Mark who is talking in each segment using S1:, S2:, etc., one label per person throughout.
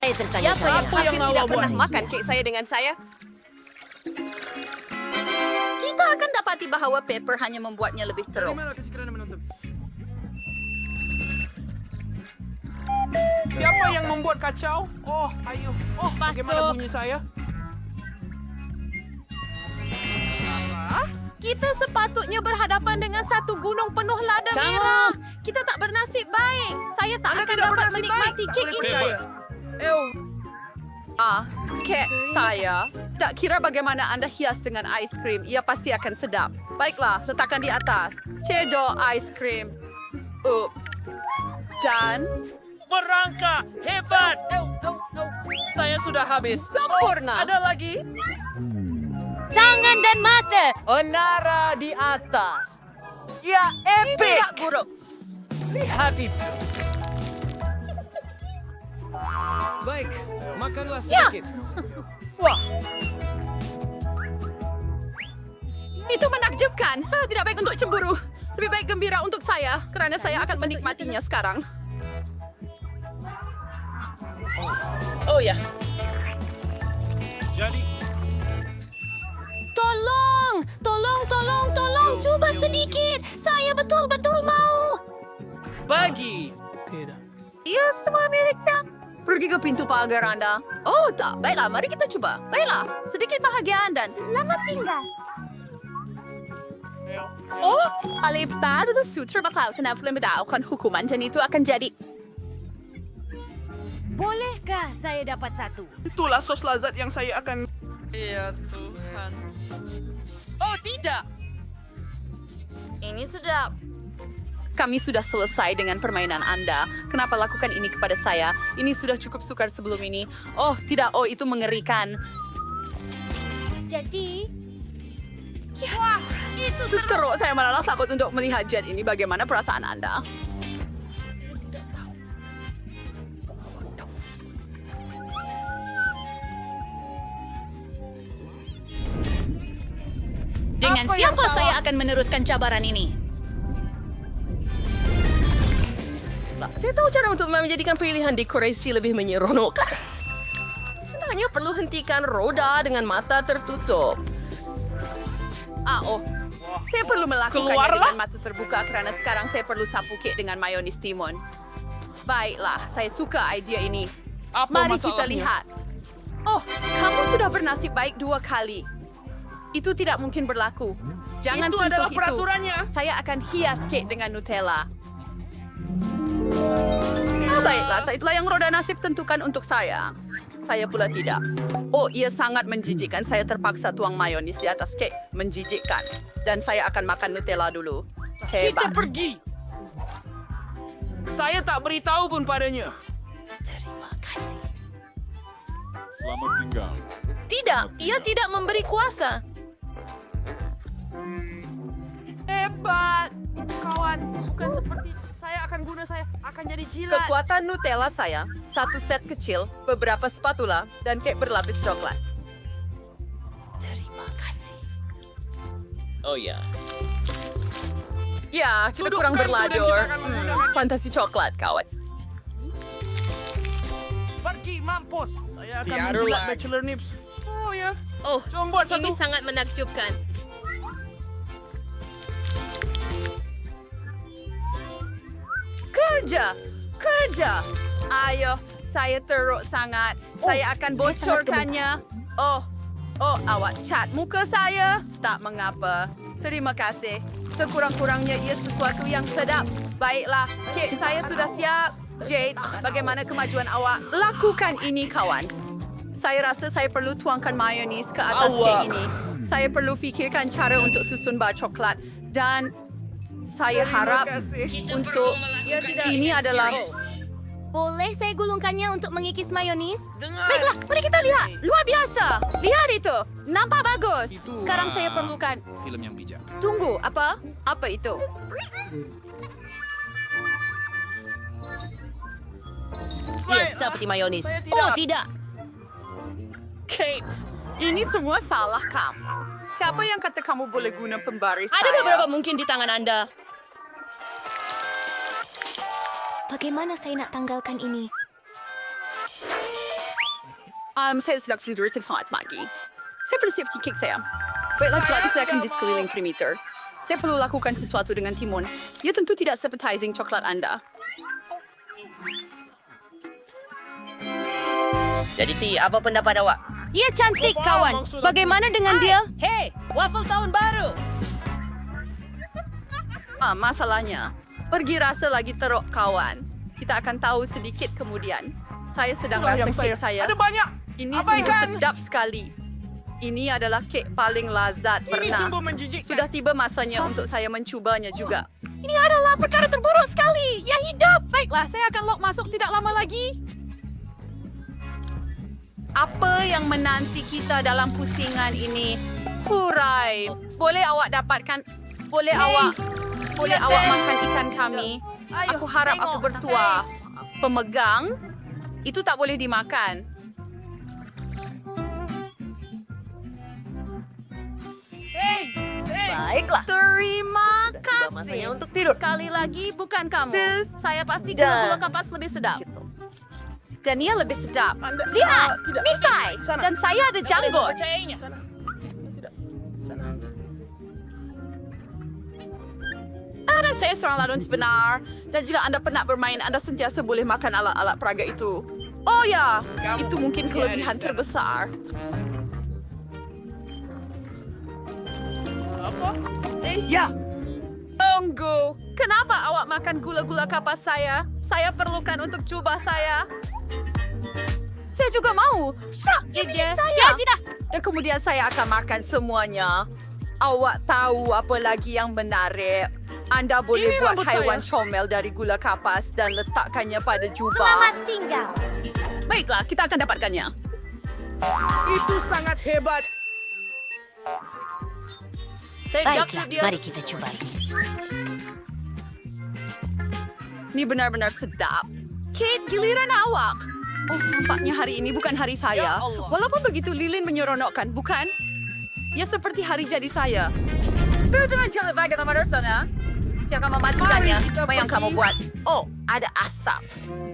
S1: Saya tertanya
S2: Siapa yang hampir
S3: awak
S2: tidak pernah
S3: buat?
S2: makan kek saya dengan saya?
S4: Kita akan dapati bahawa Pepper hanya membuatnya lebih teruk.
S3: Siapa yang membuat kacau? Oh, ayo. Oh, bagaimana
S2: Masuk.
S3: bunyi saya?
S4: Kita sepatutnya berhadapan dengan satu gunung penuh lada merah. Kita tak bernasib baik. Saya tak
S3: Anda
S4: akan
S3: tidak
S4: dapat
S3: bernasib
S4: menikmati
S3: baik. Tak
S4: kek
S3: boleh
S4: ini.
S3: percaya.
S4: Kek saya. Tak kira bagaimana anda hias dengan ais krim, ia pasti akan sedap. Baiklah, letakkan di atas. Cedok ais krim. Ups. Dan
S5: Merangkak! Hebat!
S3: Saya sudah habis.
S4: sempurna.
S3: Ada lagi?
S1: Tangan dan mata.
S5: Onara di atas. Ya,
S4: Tidak
S5: epic!
S4: buruk.
S5: Lihat itu.
S3: Baik, makanlah
S4: Ya.
S3: sedikit.
S5: Wah,
S4: Itu menakjubkan. Tidak baik untuk cemburu. Lebih baik gembira untuk saya, kerana saya akan menikmatinya sekarang.
S5: oh ya.
S3: Jadi,
S1: Tolong, tolong. Cuba sedikit. Saya betul-betul mau.
S5: Bagi.
S4: Ia semua milik saya. Pergi ke pintu pagar anda. Oh, tak. Baiklah, mari kita cuba. Baiklah, sedikit bahagian dan selamat tinggal. Oh, Alif tadi itu sutra bakal senang mendapatkan hukuman dan itu akan jadi.
S1: Bolehkah saya dapat satu?
S3: itulah sos lazat yang saya akan... Ya Tuhan. Oh, tidak!
S4: Ini sedap. Kami sudah selesai dengan permainan Anda. Kenapa lakukan ini kepada saya? Ini sudah cukup sukar sebelum ini. Oh, tidak. Oh, itu mengerikan.
S1: Jadi,
S4: Wah, itu teruk. Saya malah takut untuk melihat jet ini. Bagaimana perasaan Anda?
S6: Dengan
S3: Apa yang
S6: siapa
S3: salah?
S6: saya akan meneruskan cabaran ini?
S2: Saya tahu cara untuk menjadikan pilihan dekorasi lebih menyeronokkan. Anda hanya perlu hentikan roda dengan mata tertutup.
S4: Oh. Saya perlu melakukannya
S3: Keluarlah.
S4: dengan mata terbuka kerana sekarang saya perlu sapu kek dengan mayonis timun. Baiklah, saya suka idea ini.
S3: Apa
S4: Mari kita
S3: masalahnya?
S4: lihat. Oh, kamu sudah bernasib baik 2 kali. Itu tidak mungkin berlaku. Jangan
S3: Itu
S4: sentuh
S3: adalah
S4: itu.
S3: peraturannya.
S4: Saya akan hias kek dengan Nutella. Baiklah, itulah yang roda nasib tentukan untuk saya. Saya pula tidak. Oh, ia sangat menjijikkan. Saya terpaksa tuang mayonis di atas kek. Menjijikkan. Dan saya akan makan Nutella dulu.
S3: Kita
S4: Hebat.
S3: pergi. Saya tak beritahu pun padanya.
S4: Terima kasih.
S7: Selamat tinggal.
S2: Tidak, ia tidak memberi kuasa.
S3: Hebat. Kawan, bukan seperti saya akan jadi jilat.
S4: Kekuatan Nutella saya, 1 set kecil, beberapa spatula, dan kek berlapis coklat. Terima kasih.
S5: Oh ya.
S4: Ya, kita
S3: Sudutkan
S4: kurang
S3: itu dan
S4: berlador.
S3: kita akan menggunakan-
S4: Fantasi coklat, kawan.
S5: Pergi mampus.
S3: Saya akan menjilat bachelor nips. Oh ya.
S2: Oh,
S3: Coba buat satu.
S2: ini sangat menakjubkan.
S4: Kerja. Ayo, saya teruk sangat. Saya akan bocorkannya. Oh, awak cat muka saya. Tak mengapa. Terima kasih. Sekurang-kurangnya ia sesuatu yang sedap. Baiklah, kek saya sudah siap. Jade, bagaimana kemajuan awak? Lakukan ini, kawan. Saya rasa saya perlu tuangkan mayonis ke atas
S3: Awak.
S4: kek ini. Saya perlu fikirkan cara untuk susun bar coklat. Dan saya harap
S3: kasih.
S4: untuk ini adalah...
S1: boleh saya gulungkannya untuk mengikis mayonis?
S4: Baiklah, mari kita lihat. Luar biasa. Lihat itu. Nampak bagus.
S7: Itu,
S4: Sekarang saya perlukan...
S7: Film yang bijak.
S4: Tunggu, apa? Apa itu?
S2: Ya, seperti mayonis.
S3: Saya tidak.
S2: Oh, tidak.
S4: Kate, ini semua salah kamu. Siapa yang kata kamu boleh guna pembaris
S2: Ada
S4: saya?
S2: beberapa mungkin di tangan Anda.
S1: Bagaimana saya nak tanggalkan ini?
S4: Saya sedang frigoristik sangat pagi. Saya perlu siap cake saya. Baiklah, celana saya akan di sekeliling perimeter. Saya perlu lakukan sesuatu dengan timun. Ia tentu tidak appetizing coklat Anda.
S5: Jadi Ti, apa pendapat awak?
S1: Ia cantik, kawan. Bagaimana dengan dia?
S6: Hei, waffle tahun baru.
S4: Masalahnya, pergi rasa lagi teruk, kawan. Kita akan tahu sedikit kemudian. Saya sedang
S3: Itulah
S4: rasa
S3: yang
S4: kek saya.
S3: Ada banyak.
S4: Ini
S3: Abaikan.
S4: sungguh sedap sekali. Ini adalah kek paling lazat
S3: Ini
S4: pernah.
S3: sungguh menjijikkan.
S4: Sudah tiba masanya untuk saya mencubanya juga. Ini adalah perkara terburuk sekali. Ya hidup. Baiklah, saya akan lock masuk tidak lama lagi. Apa yang menanti kita dalam pusingan ini? Hurai. Boleh awak makan ikan kami. Aku harap aku bertua. Pemegang, itu tak boleh dimakan.
S6: Baiklah.
S4: Terima
S5: Masanya
S4: kasih.
S5: untuk tidur.
S4: Sekali lagi, bukan kamu. Saya pasti gula-gula kapas lebih sedap. Dan ia lebih sedap. Lihat,
S3: tidak.
S4: misai.
S3: Sana.
S4: Dan saya ada janggut.
S6: Percayainya.
S3: Tidak. Sana.
S4: Dan saya seorang ladun sebenar. Dan jika Anda pernah bermain, Anda sentiasa boleh makan alat-alat peraga itu. Oh ya,
S3: Kamu
S4: itu mungkin
S3: biar
S4: kelebihan
S3: di sana.
S4: terbesar.
S3: Apa?
S4: Ya. Tunggu. Kenapa awak makan gula-gula kapas saya? Saya perlukan untuk jubah saya. Saya juga mau. Stop, ini saya.
S1: Ya, tidak.
S4: Dan kemudian saya akan makan semuanya. Awak tahu apa lagi yang menarik? Anda boleh
S3: Ini
S4: buat
S3: rambut
S4: haiwan
S3: saya.
S4: comel dari gula kapas dan letakkannya pada jubah.
S1: Selamat tinggal.
S4: Baiklah, kita akan dapatkannya.
S3: Itu sangat hebat.
S1: Baiklah, mari kita coba ini.
S4: Ini benar-benar sedap. Kate, giliran awak. Oh, nampaknya hari ini bukan hari saya.
S3: Ya Allah.
S4: Walaupun begitu, lilin menyeronokkan, bukan? Ya seperti hari jadi saya. Pero dengan jalan bagai nama sana. Yang akan mematikannya.
S3: Mari kita
S4: Apa yang
S3: pergi.
S4: kamu buat? Oh, ada asap.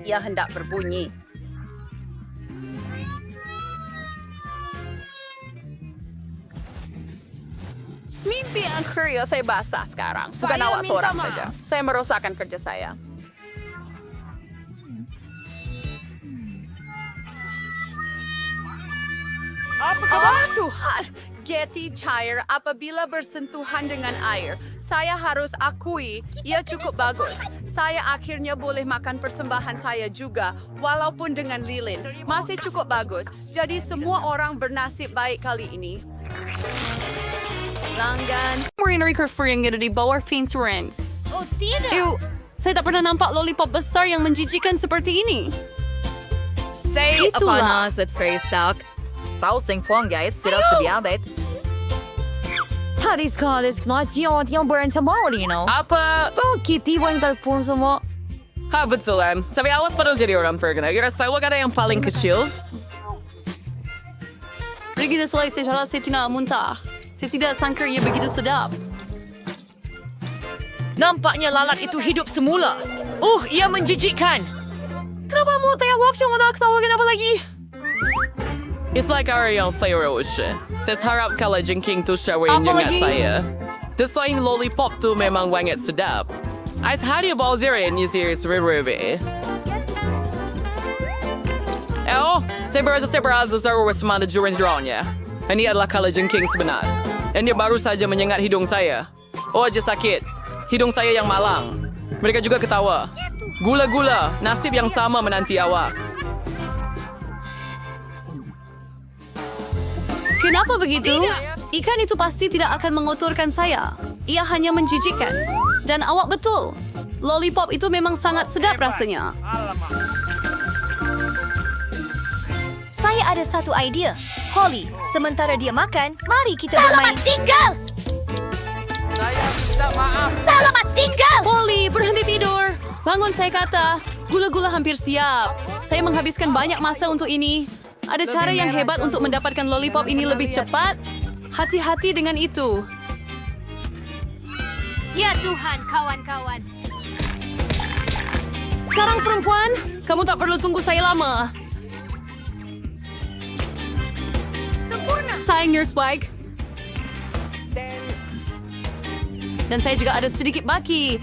S4: Ia hendak berbunyi. Mimpi yang kurios saya basah sekarang. Bukan
S3: Saya
S4: awak
S3: minta
S4: seorang
S3: maaf.
S4: saja. Saya merosakkan kerja saya.
S3: Apa
S4: Oh Tuhan, Getty cair apabila bersentuhan dengan air. Saya harus akui, ia cukup bagus. Saya akhirnya boleh makan persembahan saya juga, walaupun dengan lilin. Masih cukup bagus. Jadi semua orang bernasib baik kali ini.
S1: Langgan.
S2: Marina Ricker yang ada di bawah Pinterest.
S1: Oh, tidak.
S2: Ew, saya tak pernah nampak lollipop besar yang menjijikan seperti ini.
S8: Say
S2: Itulah.
S8: at Facebook. Sao sinh phong guys, sila sebiadet.
S9: Paris Goddess Glaciot yang berantamaw, you know.
S2: Apa?
S9: Oh, Kitty, wang telepon semua.
S2: Ha, betul kan? Sabi awas pada jadi orang pergana. Kira saya ada yang paling kecil. Pergi dah selesai, saya tidak muntah. Saya tidak sangka ia begitu sedap.
S6: Nampaknya lalat itu hidup semula. Ia menjijikkan.
S2: Kenapa mau tanya Wolf yang nak tawagan apa lagi? It's like Ariel saya Ocean. Saya harap kalau jengking tu syawain
S9: Apa
S2: jangan
S9: lagi?
S2: saya. Selain lollipop tu memang wanget sedap. Ais hari bal zirin you serious rirubi. Saya berasa saya semana jurin drawnya. Ini adalah kalau jengking sebenar. Dan dia baru saja menyengat hidung saya. Oh, aja sakit. Hidung saya yang malang. Mereka juga ketawa. Gula-gula, nasib yang sama menanti awak.
S10: Kenapa begitu? Ikan itu pasti tidak akan mengotorkan saya. Ia hanya menjijikkan. Dan awak betul. Lollipop itu memang sangat sedap rasanya.
S1: Saya ada satu idea. Holly, sementara dia makan, mari kita bermain. Selamat tinggal!
S3: Saya minta maaf.
S1: Selamat tinggal!
S10: Polly, berhenti tidur. Bangun, saya kata. Gula-gula hampir siap. Saya menghabiskan banyak masa untuk ini. Ada cara yang hebat untuk mendapatkan lollipop ini lebih cepat. Hati-hati dengan itu.
S1: Ya Tuhan, kawan-kawan.
S10: Sekarang perempuan, kamu tak perlu tunggu saya lama. Hai, Nurse Spike. Dan saya juga ada sedikit baki.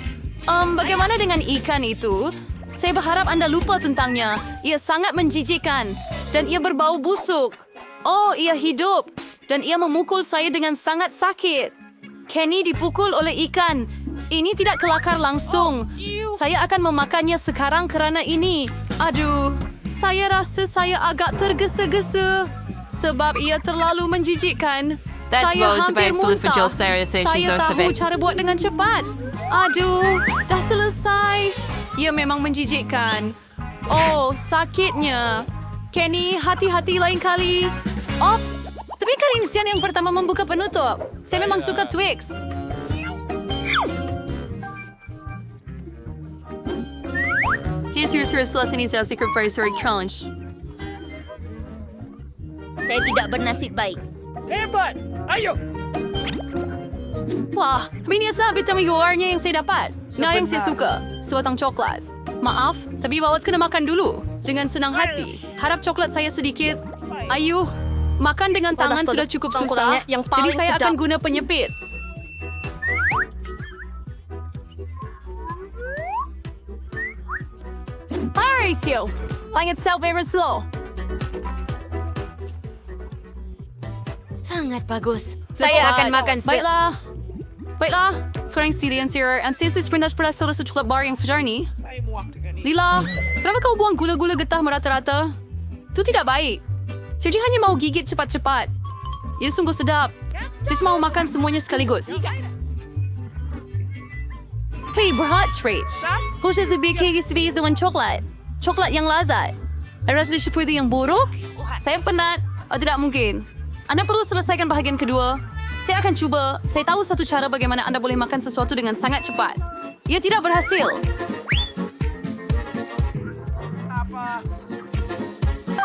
S10: Bagaimana dengan ikan itu? Saya berharap anda lupa tentangnya. Ia sangat menjijikkan. Dan ia berbau busuk. Oh, ia hidup. Dan ia memukul saya dengan sangat sakit. Kenny dipukul oleh ikan. Ini tidak kelakar langsung. Saya akan memakannya sekarang kerana ini. Aduh, saya rasa saya agak tergesa-gesa. Sebab ia terlalu menjijikkan. Saya hampir muntah. Saya tahu cara buat dengan cepat. Aduh, dah selesai. Ia memang menjijikkan. Oh, sakitnya. Kenny, hati-hati lain kali. Ops, tapi Karinsian yang pertama membuka penutup. Saya memang suka Twix. Here's Celestini's Secret Pursuit Challenge.
S1: Saya tidak bernasib baik.
S3: Hebat! Ayo!
S10: Wah, biasa vitamin luarnya yang saya dapat. Nah, yang saya suka, sebatang coklat. Maaf, tapi Wawat kena makan dulu. Dengan senang hati. Harap coklat saya sedikit. Ayuh, makan dengan tangan sudah cukup susah. Jadi saya akan guna penyepit. Mauricio, langit self-favorite slow.
S1: Sangat bagus.
S10: Saya akan makan Baiklah, sekarang Celia and Sisi sepintas sudah coklat bar yang sejar ni.
S3: Saya muak dengan ini.
S10: Lila, kenapa kau buang gula-gula getah merata-rata? Itu tidak baik. Sergi hanya mau gigit cepat-cepat. Ia sungguh sedap. Sis mau makan semuanya sekaligus. Hei, berhad treat. Khusus lebih kegis dengan coklat. Coklat yang lazat. Ada rasa seperti yang buruk? Saya penat. Oh, tidak mungkin. Anda perlu selesaikan bahagian kedua. Saya akan cuba. Saya tahu satu cara bagaimana anda boleh makan sesuatu dengan sangat cepat. Ia tidak berhasil.
S3: Apa?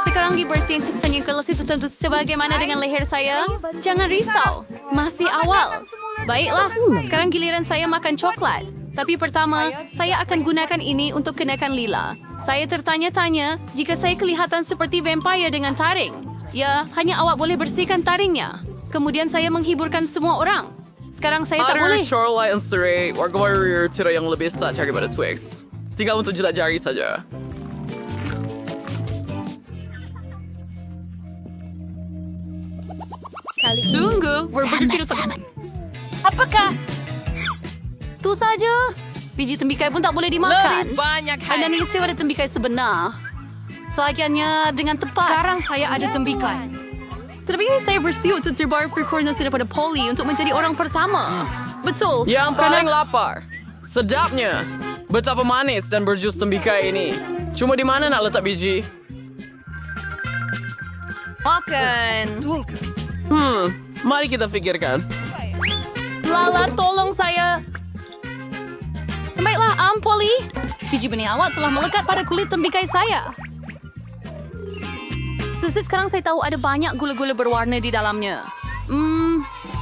S10: Sekarang dibersihin sisanya kelesif tentu sebagaimana dengan leher saya. Jangan risau. Masih awal. Baiklah, sekarang giliran saya makan coklat. Tapi pertama, saya akan gunakan ini untuk kenakan Lila. Saya tertanya-tanya jika saya kelihatan seperti vampire dengan taring. Ya, hanya awak boleh bersihkan taringnya. Kemudian saya menghiburkan semua orang. Sekarang saya tak boleh.
S2: Ada Shoreline and Stray, warga warrior tidak yang lebih besar daripada Twix. Tinggal untuk jilat jari saja.
S10: Sungguh, berbegitu tak.
S1: Apakah?
S10: Itu saja. Biji tembikai pun tak boleh dimakan. Anda ni ada tembikai sebenar. Soalnya dengan tepat. Sekarang saya ada tembikai. Tetapi saya bersiul untuk terbaru frekuensi daripada Polly untuk menjadi orang pertama. Betul.
S2: Yang paling lapar. Sedapnya. Betapa manis dan berjus tembikai ini. Cuma di mana nak letak biji?
S10: Makan.
S2: Mari kita fikirkan.
S10: Lala, tolong saya. Baiklah, Polly. Biji benih awak telah melekat pada kulit tembikai saya. Sekarang saya tahu ada banyak gula-gula berwarna di dalamnya.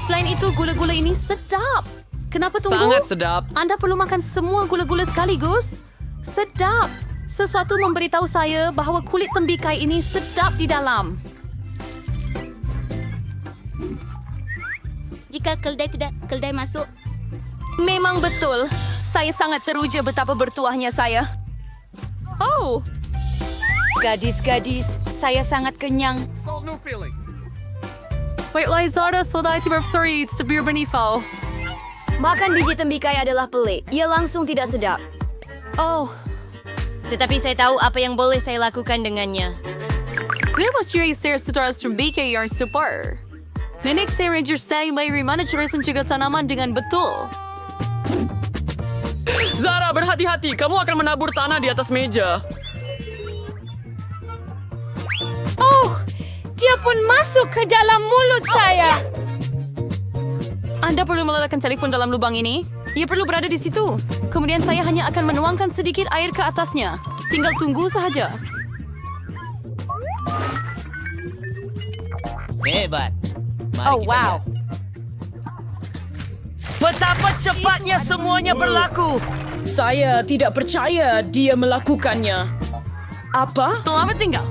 S10: Selain itu, gula-gula ini sedap. Kenapa tunggu?
S2: Sangat sedap.
S10: Anda perlu makan semua gula-gula sekaligus. Sedap. Sesuatu memberitahu saya bahawa kulit tembikai ini sedap di dalam.
S1: Jika keldai masuk.
S10: Memang betul. Saya sangat teruja betapa bertuahnya saya. Oh. Gadis-gadis, saya sangat kenyang.
S3: No feeling.
S10: Baiklah, Zara, sudah sorry, sebir benifau.
S9: Makan biji tembikai adalah pelik. Ia langsung tidak sedap.
S10: Oh,
S9: Tetapi saya tahu apa yang boleh saya lakukan dengannya.
S10: saya mencuri saya setelah tembikai yang super. Nenek saya ranger saya bagaimana mana cara menjaga tanaman dengan betul.
S2: Zara, berhati-hati. Kamu akan menabur tanah di atas meja.
S1: Oh, dia pun masuk ke dalam mulut saya.
S10: Anda perlu meletakkan telefon dalam lubang ini. Ia perlu berada di situ. Kemudian saya hanya akan menuangkan sedikit air ke atasnya. Tinggal tunggu sahaja.
S5: Hebat.
S6: Oh, wow. Betapa cepatnya semuanya berlaku. Saya tidak percaya dia melakukannya. Apa?
S10: Selamat tinggal.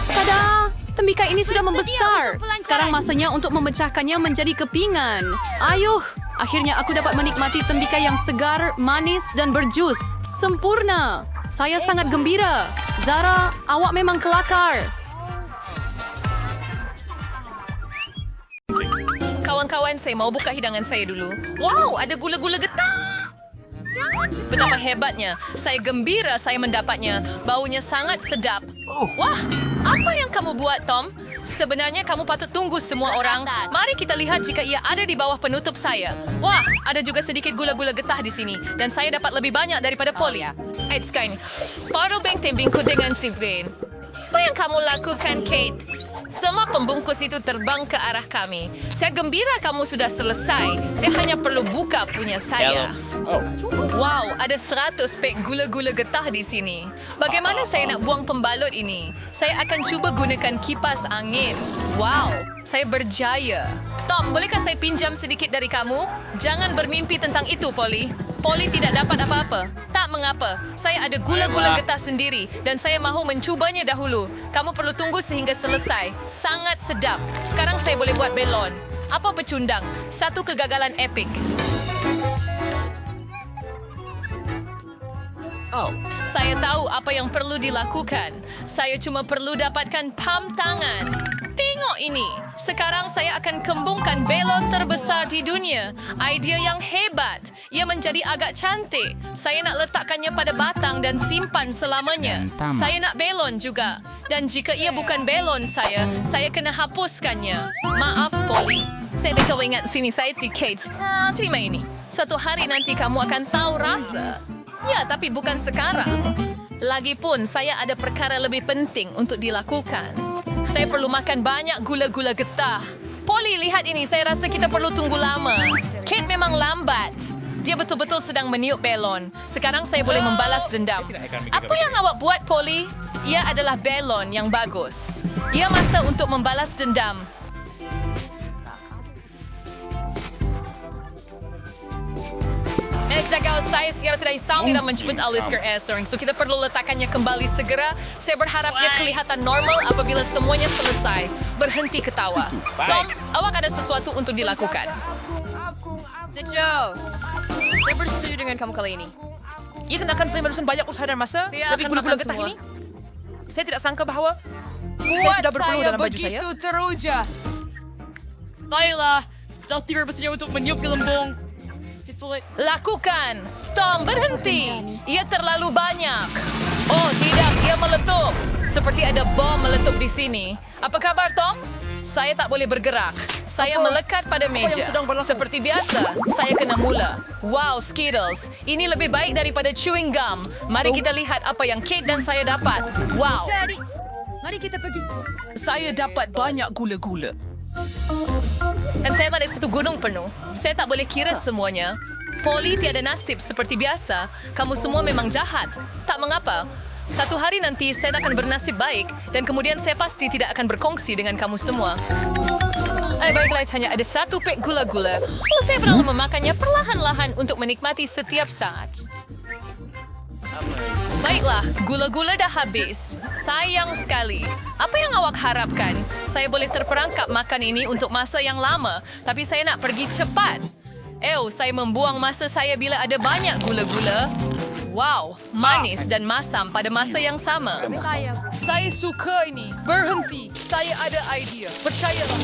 S10: Tada! Tembikai ini sudah membesar. Sekarang masanya untuk memecahkannya menjadi kepingan. Ayuh, akhirnya aku dapat menikmati tembikai yang segar, manis, dan berjus. Sempurna. Saya sangat gembira. Zara, awak memang kelakar.
S11: Kawan-kawan, saya mau buka hidangan saya dulu. Wow, ada gula-gula getah. Betapa hebatnya. Saya gembira saya mendapatnya. Baunya sangat sedap. Wah, apa yang kamu buat, Tom? Sebenarnya kamu patut tunggu semua orang. Mari kita lihat jika ia ada di bawah penutup saya. Wah, ada juga sedikit gula-gula getah di sini. Dan saya dapat lebih banyak daripada Polly. Edskine, parubeng tembingku dengan si Brain. Apa yang kamu lakukan, Kate? Semua pembungkus itu terbang ke arah kami. Saya gembira kamu sudah selesai. Saya hanya perlu buka punya saya. Wow, ada 100 pek gula-gula getah di sini. Bagaimana saya nak buang pembalut ini? Saya akan cuba gunakan kipas angin. Wow, saya berjaya. Tom, bolehkah saya pinjam sedikit dari kamu? Jangan bermimpi tentang itu, Polly. Polly tidak dapat apa-apa. Tak mengapa. Saya ada gula-gula getah sendiri dan saya mahu mencubanya dahulu. Kamu perlu tunggu sehingga selesai. Sangat sedap. Sekarang saya boleh buat belon. Apa pecundang? Satu kegagalan epik. Saya tahu apa yang perlu dilakukan. Saya cuma perlu dapatkan pam tangan. Tengok ini. Sekarang saya akan kembungkan belon terbesar di dunia. Idea yang hebat. Ia menjadi agak cantik. Saya nak letakkannya pada batang dan simpan selamanya. Saya nak belon juga. Dan jika ia bukan belon saya kena hapuskannya. Maaf, Polly. Saya nak kau ingat sini saya Kate. Terima ini. Suatu hari nanti kamu akan tahu rasa. Ya, tapi bukan sekarang. Lagipun, saya ada perkara lebih penting untuk dilakukan. Saya perlu makan banyak gula-gula getah. Polly, lihat ini. Saya rasa kita perlu tunggu lama. Kate memang lambat. Dia betul-betul sedang meniup belon. Sekarang saya boleh membalas dendam. Apa yang awak buat, Polly? Ia adalah belon yang bagus. Ia masa untuk membalas dendam. Saya secara tidak isang tidak menjemput Alistair Essering. So kita perlu letakkannya kembali segera. Saya berharap ia kelihatan normal apabila semuanya selesai. Berhenti ketawa. Tom, awak ada sesuatu untuk dilakukan.
S10: Sitcho, saya bersetuju dengan kamu kali ini.
S11: Ia kenakan penerusan banyak usaha dan masa. Tapi gula-gula getah ini, saya tidak sangka bahwa saya sudah berpeluh dalam baju saya.
S10: Begitu teruja. Baiklah, setelah tidak bersedia untuk meniup gelembung.
S11: Lakukan. Tom, berhenti. Ia terlalu banyak. Oh, tidak. Ia meletup. Seperti ada bom meletup di sini. Apa kabar, Tom? Saya tak boleh bergerak. Saya melekat pada meja. Seperti biasa, saya kena mula. Wow, Skittles. Ini lebih baik daripada chewing gum. Mari kita lihat apa yang Kate dan saya dapat. Wow.
S10: Jadi, mari kita pergi.
S11: Saya dapat banyak gula-gula. Dan saya pada satu gunung penuh. Saya tak boleh kira semuanya. Polly tiada nasib seperti biasa. Kamu semua memang jahat. Tak mengapa. Satu hari nanti saya akan bernasib baik. Dan kemudian saya pasti tidak akan berkongsi dengan kamu semua. Baiklah, hanya ada 1 pek gula-gula. Oh, saya perlu memakannya perlahan-lahan untuk menikmati setiap saat. Baiklah, gula-gula dah habis. Sayang sekali. Apa yang awak harapkan? Saya boleh terperangkap makan ini untuk masa yang lama. Tapi saya nak pergi cepat. Saya membuang masa saya bila ada banyak gula-gula. Wow, manis dan masam pada masa yang sama.
S10: Saya suka ini. Berhenti. Saya ada idea. Percayalah.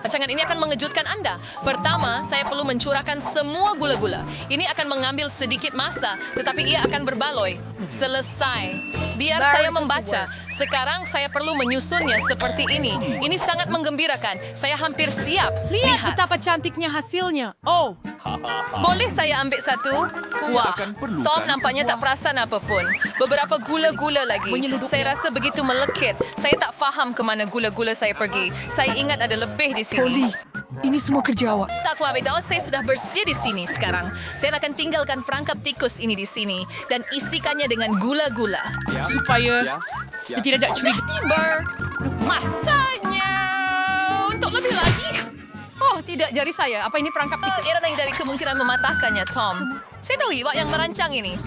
S11: Rancangan ini akan mengejutkan anda. Pertama, saya perlu mencurahkan semua gula-gula. Ini akan mengambil sedikit masa, tetapi ia akan berbaloi. Selesai. Biar saya membaca. Sekarang saya perlu menyusunnya seperti ini. Ini sangat menggembirakan. Saya hampir siap.
S10: Lihat betapa cantiknya hasilnya. Oh,
S11: boleh saya ambil satu? Wah, Tom nampaknya tak perasan apapun. Beberapa gula-gula lagi. Saya rasa begitu melekit. Saya tak faham ke mana gula-gula saya pergi. Saya ingat ada lebih di sini.
S6: Polly, ini semua kerja awak.
S11: Tak apa, Abidau. Saya sudah bersedia di sini sekarang. Saya akan tinggalkan perangkap tikus ini di sini dan isikannya dengan gula-gula.
S2: Supaya dia tidak ada curiga.
S11: Tiba masanya untuk lebih lagi. Oh, tidak jari saya. Apa ini perangkap tikus? Ia datang dari kemungkinan mematahkannya, Tom. Saya tahu awak yang merancang ini.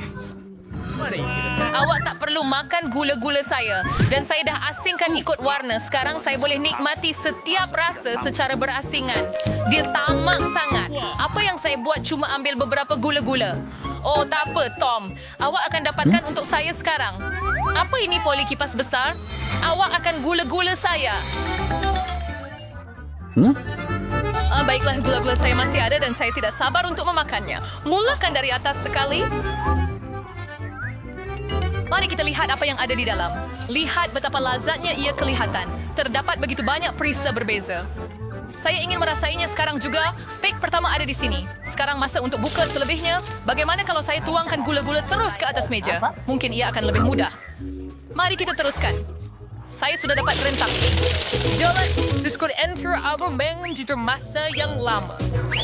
S11: Awak tak perlu makan gula-gula saya. Dan saya dah asingkan ikut warna. Sekarang saya boleh nikmati setiap rasa secara berasingan. Dia tamak sangat. Apa yang saya buat cuma ambil beberapa gula-gula. Oh, tak apa, Tom. Awak akan dapatkan untuk saya sekarang. Apa ini poli kipas besar? Awak akan gula-gula saya. Baiklah, gula-gula saya masih ada dan saya tidak sabar untuk memakannya. Mulakan dari atas sekali. Mari kita lihat apa yang ada di dalam. Lihat betapa lazatnya ia kelihatan. Terdapat begitu banyak perisa berbeza. Saya ingin merasainya sekarang juga. Pek pertama ada di sini. Sekarang masa untuk buka selebihnya. Bagaimana kalau saya tuangkan gula-gula terus ke atas meja? Mungkin ia akan lebih mudah. Mari kita teruskan. Saya sudah dapat rentak. Jalan, Siskut enter abang di masa yang lama.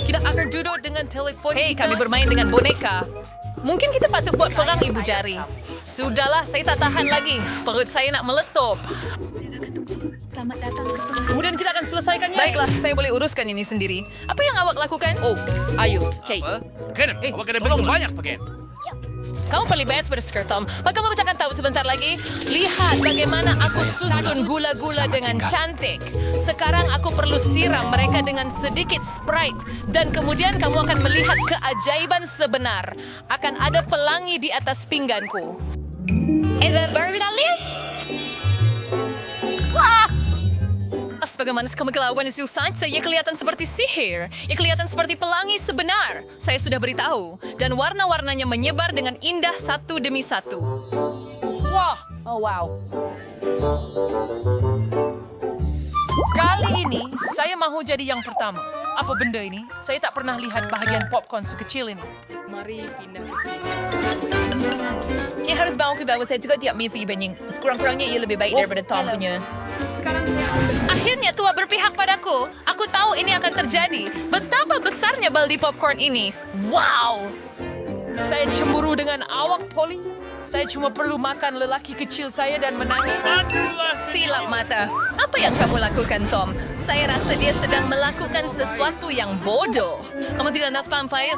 S11: Kita akan duduk dengan telefon kita. Hei, kami bermain dengan boneka. Mungkin kita patut buat perang ibu jari. Sudahlah, saya tak tahan lagi. Perut saya nak meletup.
S10: Selamat datang.
S11: Kemudian kita akan selesaikannya. Baiklah, saya boleh uruskan ini sendiri. Apa yang awak lakukan? Oh, ayo, Kate.
S3: Kena, awak kena begitu banyak pakai.
S11: Kamu paling best berskirt, Tom. Maka kamu akan tahu sebentar lagi. Lihat bagaimana aku susun gula-gula dengan cantik. Sekarang aku perlu siram mereka dengan sedikit Sprite. Dan kemudian kamu akan melihat keajaiban sebenar. Akan ada pelangi di atas pingganku. Wah! Bagaimana kemegelawan Susan, saya kelihatan seperti sihir. Ia kelihatan seperti pelangi sebenar. Saya sudah beritahu. Dan warna-warnanya menyebar dengan indah satu demi satu. Wah! Oh, wow. Kali ini, saya mahu jadi yang pertama. Apa benda ini? Saya tak pernah lihat bahagian popcorn sekecil ini.
S6: Mari pindah ke sini.
S11: Dia harus bangun ke bawah. Saya juga tiap Miffy banding. Sekurang-kurangnya ia lebih baik daripada Tom punya. Akhirnya tua berpihak padaku. Aku tahu ini akan terjadi. Betapa besarnya baldi popcorn ini. Wow! Saya cemburu dengan awak, Polly. Saya cuma perlu makan lelaki kecil saya dan menangis. Silap mata. Apa yang kamu lakukan, Tom? Saya rasa dia sedang melakukan sesuatu yang bodoh. Kamu tidak nak spam file?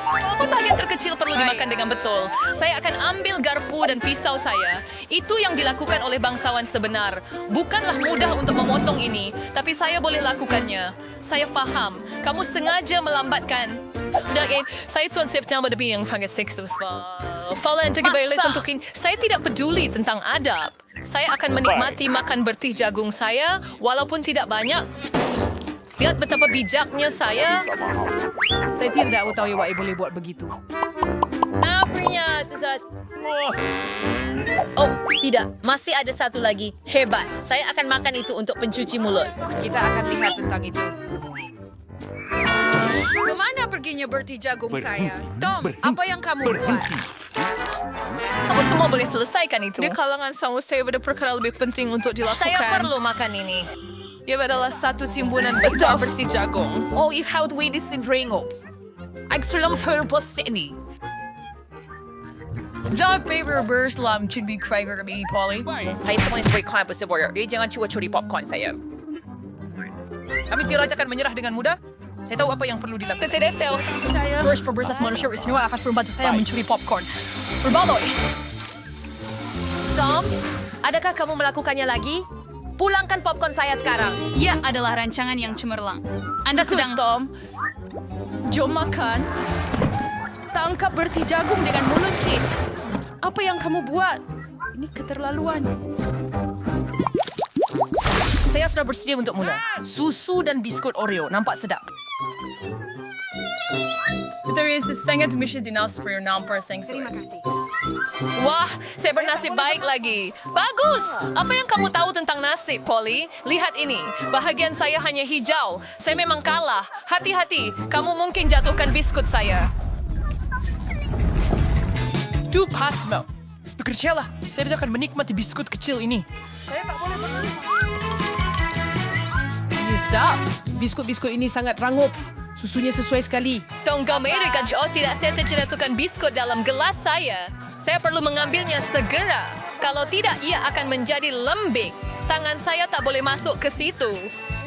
S11: Apa bagian terkecil perlu dimakan dengan betul? Saya akan ambil garpu dan pisau saya. Itu yang dilakukan oleh bangsawan sebenar. Bukanlah mudah untuk memotong ini, tapi saya boleh lakukannya. Saya faham. Kamu sengaja melambatkan. Dan saya Tuan September tapi yang fangas seksus. Falan jadi balas untuk ini. Saya tidak peduli tentang adab. Saya akan menikmati makan bertih jagung saya, walaupun tidak banyak. Lihat betapa bijaknya saya.
S4: Saya tidak tahu awak boleh buat begitu.
S11: Apanya, Tuzat? Oh, tidak. Masih ada satu lagi. Hebat. Saya akan makan itu untuk pencuci mulut.
S4: Kita akan lihat tentang itu.
S11: Kemana perginya berti jagung saya? Tom, apa yang kamu buat? Kamu semua boleh selesaikan itu.
S10: Di kalangan sama saya ada perkara lebih penting untuk dilakukan.
S11: Saya perlu makan ini.
S10: Ia adalah satu timbunan besar bersih jagung.
S11: Oh, you have to wait this in ringop. Extra purpose ini. Jangan paper burst lam should be craver me, Polly. Saya semuanya sebagai kain bersebar. Jangan curi popcorn saya.
S4: Kami tidak akan menyerah dengan mudah. Saya tahu apa yang perlu dilakukan.
S11: Kesedesel.
S4: First for bersas manusia istimewa akan membantu saya mencuri popcorn. Berbaloy.
S11: Tom, adakah kamu melakukannya lagi? Pulangkan popcorn saya sekarang.
S10: Ia adalah rancangan yang cemerlang. Anda sedang...
S4: Tom. Jom makan. Tangkap berti jagung dengan mulut Kit. Apa yang kamu buat? Ini keterlaluan. Saya sudah bersedia untuk mula. Susu dan biskut Oreo. Nampak sedap. Terima sangat misi dinas per nampak
S10: Terima kasih.
S11: Wah, saya bernasib baik lagi. Bagus! Apa yang kamu tahu tentang nasib, Polly? Lihat ini. Bahagian saya hanya hijau. Saya memang kalah. Hati-hati. Kamu mungkin jatuhkan biskut saya.
S4: Tu pasmo. Bekerjalah. Saya tidak akan menikmati biskut kecil ini. Ini sedap. Biskut-biskut ini sangat rangup. Susunya sesuai sekali.
S11: Tongga Amerika Oh, tidak, saya terjatuhkan biskut dalam gelas saya. Saya perlu mengambilnya segera. Kalau tidak, ia akan menjadi lembik. Tangan saya tak boleh masuk ke situ.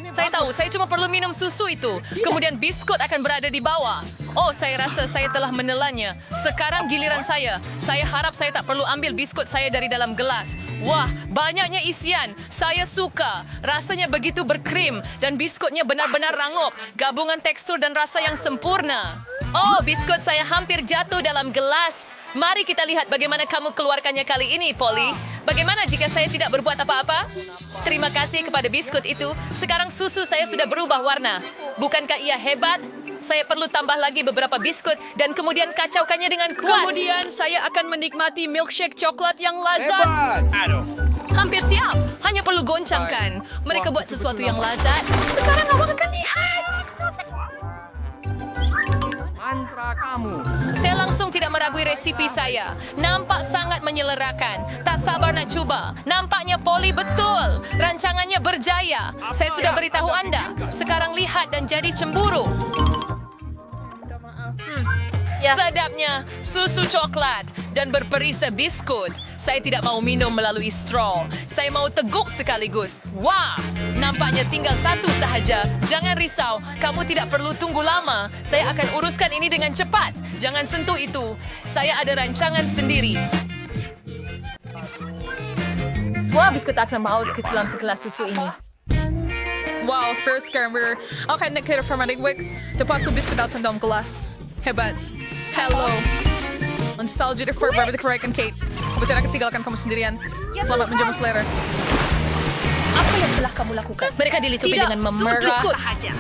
S11: Saya tahu, saya cuma perlu minum susu itu. Kemudian biskut akan berada di bawah. Oh, saya rasa saya telah menelannya. Sekarang giliran saya. Saya harap saya tak perlu ambil biskut saya dari dalam gelas. Wah, banyaknya isian. Saya suka. Rasanya begitu berkrim dan biskutnya benar-benar rangup. Gabungan tekstur dan rasa yang sempurna. Oh, biskut saya hampir jatuh dalam gelas. Mari kita lihat bagaimana kamu keluarkannya kali ini, Polly. Bagaimana jika saya tidak berbuat apa-apa? Terima kasih kepada biskut itu. Sekarang susu saya sudah berubah warna. Bukankah ia hebat? Saya perlu tambah lagi beberapa biskut dan kemudian kacaukannya dengan kuat.
S10: Kemudian saya akan menikmati milkshake coklat yang lazat.
S11: Hampir siap. Hanya perlu goncangkan. Mereka buat sesuatu yang lazat. Sekarang awak akan lihat.
S3: Mantra kamu.
S11: Saya langsung tidak meragui resipi saya. Nampak sangat menyelerakan. Tak sabar nak cuba. Nampaknya Polly betul. Rancangannya berjaya. Saya sudah beritahu anda. Sekarang lihat dan jadi cemburu. Sedapnya susu coklat dan berperisa biskut. Saya tidak mau minum melalui straw. Saya mau teguk sekaligus. Wah, nampaknya tinggal satu sahaja. Jangan risau, kamu tidak perlu tunggu lama. Saya akan uruskan ini dengan cepat. Jangan sentuh itu. Saya ada rancangan sendiri.
S10: Wah, biskut akan mau ke dalam segelas susu ini.
S11: Wow, first camera. Okay, Nikita from Week. Lepas tu biskut dalam gelas. Hebat. Hello. Nostalgia for Barbie the Correct and Kate. Aku tidak akan tinggalkan kamu sendirian. Selamat menjamu selera.
S9: Apa yang telah kamu lakukan?
S11: Mereka dilitupi dengan memerah.
S9: Biskut sahaja.